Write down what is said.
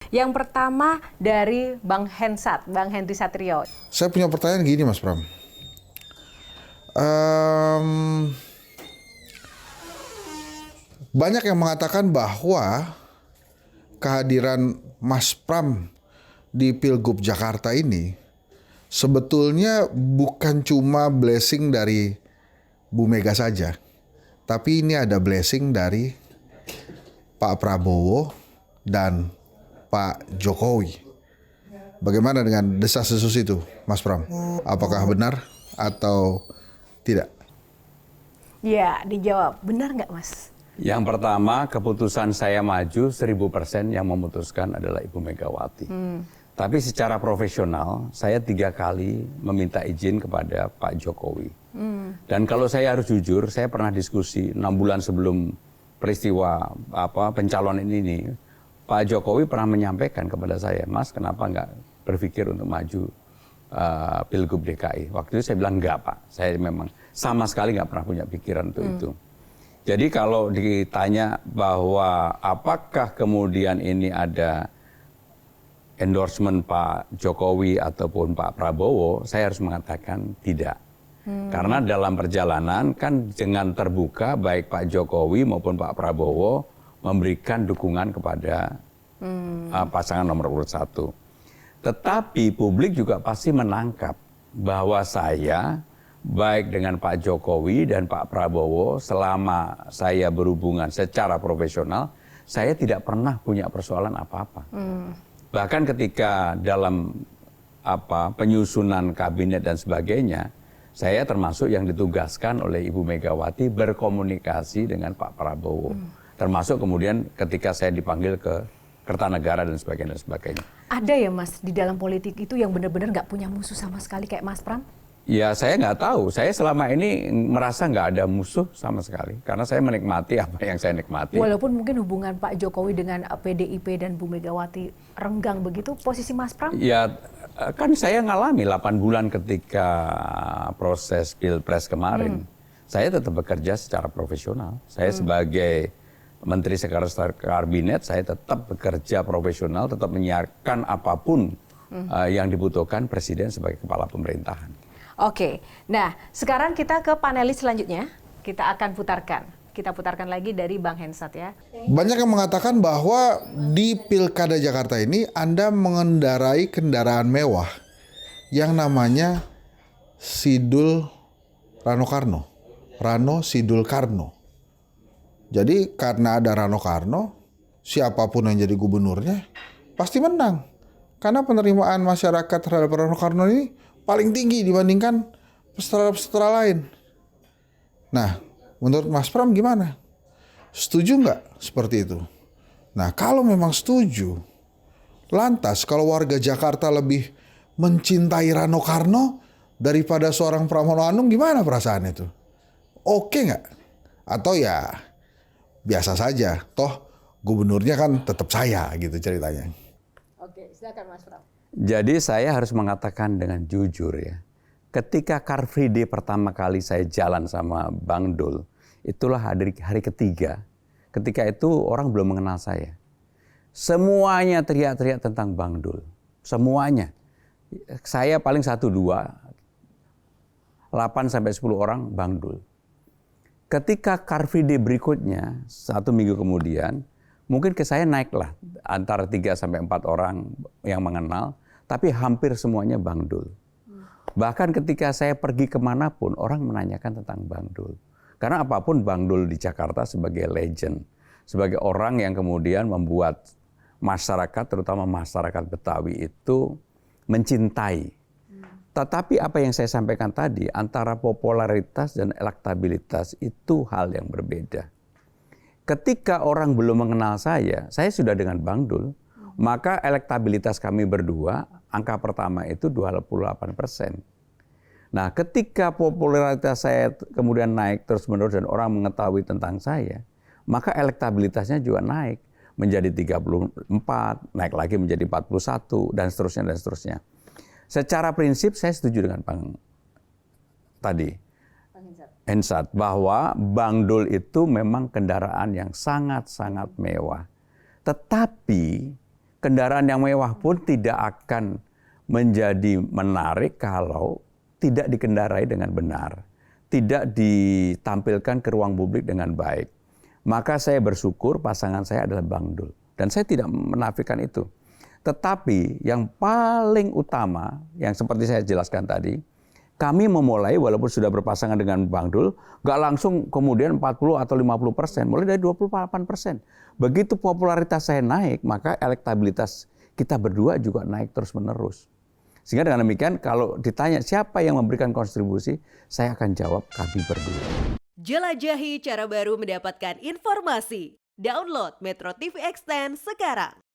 Yang pertama dari Bang Hensat, Bang Henry Satrio. Saya punya pertanyaan gini, Mas Pram. Banyak yang mengatakan bahwa kehadiran Mas Pram di Pilgub Jakarta ini sebetulnya bukan cuma blessing dari Bu Mega saja, tapi ini ada blessing dari Pak Prabowo dan Pak Jokowi. Bagaimana dengan desas-desus itu, Mas Pram? Apakah benar atau tidak? Ya, dijawab. Benar nggak, Mas? Yang pertama, keputusan saya maju 1000% yang memutuskan adalah Ibu Megawati. Tapi secara profesional, saya 3 kali meminta izin kepada Pak Jokowi. Dan kalau saya harus jujur, saya pernah diskusi 6 bulan sebelum peristiwa pencalonan ini, Pak Jokowi pernah menyampaikan kepada saya, Mas, kenapa nggak berpikir untuk maju Pilgub DKI? Waktu itu saya bilang, enggak Pak, saya memang sama sekali nggak pernah punya pikiran untuk itu. Jadi kalau ditanya bahwa apakah kemudian ini ada endorsement Pak Jokowi ataupun Pak Prabowo, saya harus mengatakan tidak. Karena dalam perjalanan kan dengan terbuka baik Pak Jokowi maupun Pak Prabowo memberikan dukungan kepada pasangan nomor urut 1. Tetapi publik juga pasti menangkap bahwa saya baik dengan Pak Jokowi dan Pak Prabowo selama saya berhubungan secara profesional, saya tidak pernah punya persoalan apa-apa. Bahkan ketika dalam penyusunan kabinet dan sebagainya, saya termasuk yang ditugaskan oleh Ibu Megawati berkomunikasi dengan Pak Prabowo. Termasuk kemudian ketika saya dipanggil ke Kertanegara dan sebagainya. Ada ya, Mas, di dalam politik itu yang benar-benar nggak punya musuh sama sekali kayak Mas Pram? Ya saya nggak tahu, saya selama ini merasa nggak ada musuh sama sekali. Karena saya menikmati apa yang saya nikmati. Walaupun mungkin hubungan Pak Jokowi dengan PDIP dan Bu Megawati renggang begitu, posisi Mas Pram? Ya kan saya ngalami 8 bulan ketika proses Pilpres kemarin. Saya tetap bekerja secara profesional. Saya sebagai Menteri Sekretaris Kabinet, saya tetap bekerja profesional, tetap menyiarkan apapun yang dibutuhkan Presiden sebagai kepala pemerintahan. Oke, nah sekarang kita ke panelis selanjutnya. Kita akan putarkan. Kita putarkan lagi dari Bang Hensat ya. Banyak yang mengatakan bahwa di Pilkada Jakarta ini Anda mengendarai kendaraan mewah yang namanya Sidul Rano Karno. Rano Sidul Karno. Jadi karena ada Rano Karno, siapapun yang jadi gubernurnya pasti menang. Karena penerimaan masyarakat terhadap Rano Karno ini paling tinggi dibandingkan peserta-peserta lain. Nah, menurut Mas Pram gimana? Setuju nggak seperti itu? Nah, kalau memang setuju, lantas kalau warga Jakarta lebih mencintai Rano Karno daripada seorang Pramono Anung, gimana perasaan itu? Oke nggak? Atau ya biasa saja, toh gubernurnya kan tetap saya gitu ceritanya. Oke, silakan Mas Pram. Jadi saya harus mengatakan dengan jujur ya, ketika Car Free Day pertama kali saya jalan sama Bang Dul, itulah hari ketiga. Ketika itu orang belum mengenal saya. Semuanya teriak-teriak tentang Bang Dul. Semuanya. Saya paling 1, 2, 8 sampai 10 orang Bang Dul. Ketika Car Free Day berikutnya, 1 minggu kemudian, mungkin ke saya naiklah antara 3 sampai 4 orang yang mengenal, tapi hampir semuanya Bang Dul. Bahkan ketika saya pergi kemanapun, orang menanyakan tentang Bang Dul. Karena apapun Bang Dul di Jakarta sebagai legend, sebagai orang yang kemudian membuat masyarakat, terutama masyarakat Betawi itu mencintai. Tetapi apa yang saya sampaikan tadi, antara popularitas dan elektabilitas itu hal yang berbeda. Ketika orang belum mengenal saya sudah dengan Bang Dul, maka elektabilitas kami berdua, angka pertama itu 28%. Nah, ketika popularitas saya kemudian naik terus-menerus dan orang mengetahui tentang saya, maka elektabilitasnya juga naik menjadi 34, naik lagi menjadi 41, dan seterusnya, dan seterusnya. Secara prinsip saya setuju dengan Bang Hensat, bahwa Bang Dul itu memang kendaraan yang sangat-sangat mewah. Tetapi kendaraan yang mewah pun tidak akan menjadi menarik kalau tidak dikendarai dengan benar, tidak ditampilkan ke ruang publik dengan baik. Maka saya bersyukur pasangan saya adalah Bang Dul. Dan saya tidak menafikan itu. Tetapi yang paling utama, yang seperti saya jelaskan tadi, kami memulai walaupun sudah berpasangan dengan Bang Dul, nggak langsung kemudian 40 atau 50%, mulai dari 28%. Begitu popularitas saya naik, maka elektabilitas kita berdua juga naik terus-menerus. Sehingga dengan demikian kalau ditanya siapa yang memberikan kontribusi, saya akan jawab kami berdua. Jelajahi cara baru mendapatkan informasi. Download Metro TV Extend sekarang.